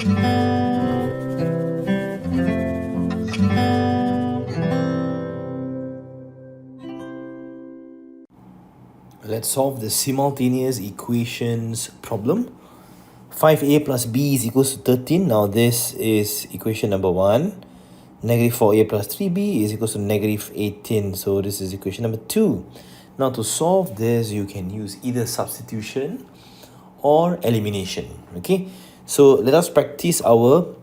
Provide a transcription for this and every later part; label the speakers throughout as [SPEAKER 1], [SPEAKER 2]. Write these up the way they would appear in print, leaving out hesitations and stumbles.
[SPEAKER 1] Let's solve the simultaneous equations problem. 5a plus b is equals to 13. Now this is equation number 1. Negative 4a plus 3b is equals to negative 18. So this is equation number 2. Now to solve this, you can use either substitution or elimination. Okay, so let us practice our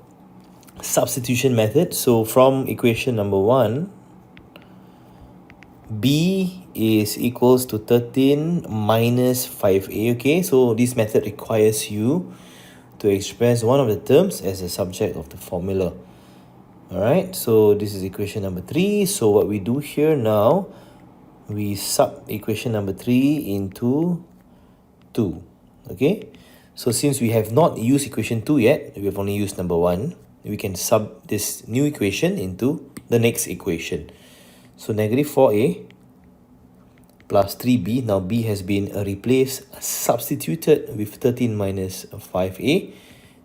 [SPEAKER 1] substitution method. So from equation number 1, b is equals to 13 minus 5a. Okay, so this method requires you to express one of the terms as a subject of the formula. Alright, so this is equation number 3. So what we do here now, we sub equation number 3 into 2. Okay, so since we have not used equation 2 yet, we have only used number 1, we can sub this new equation into the next equation. So negative 4a plus 3b, now b has been replaced, substituted with 13 minus 5a,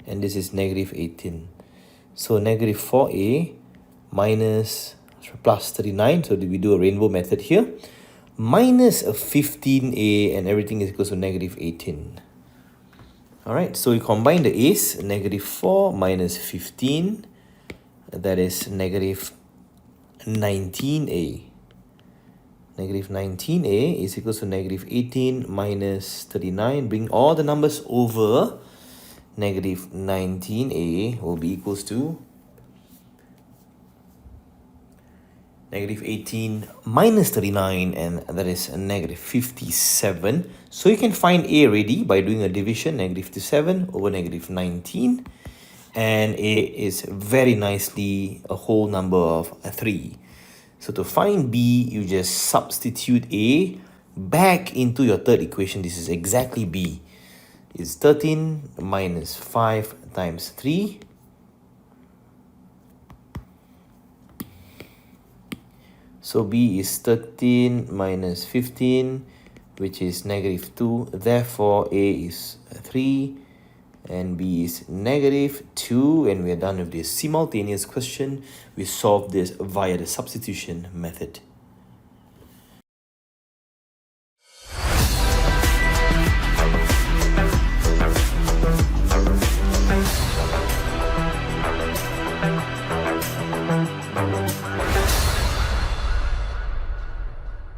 [SPEAKER 1] and this is negative 18. So negative 4a minus plus 39, so we do a rainbow method here, minus 15a, and everything is equal to negative 18. Alright, so we combine the a's, negative 4 minus 15, that is negative 19a. Negative 19a is equal to negative 18 minus 39. Bring all the numbers over. Negative 19a will be equals to negative 18 minus 39, and that is a negative 57. So you can find a already by doing a division, negative 57 over negative 19. And a is very nicely a whole number of 3. So to find b, you just substitute a back into your third equation. This is exactly b. It's 13 minus 5 times 3. So b is 13 minus 15, which is negative 2. Therefore, a is 3 and b is negative 2. And we are done with this simultaneous question. We solved this via the substitution method.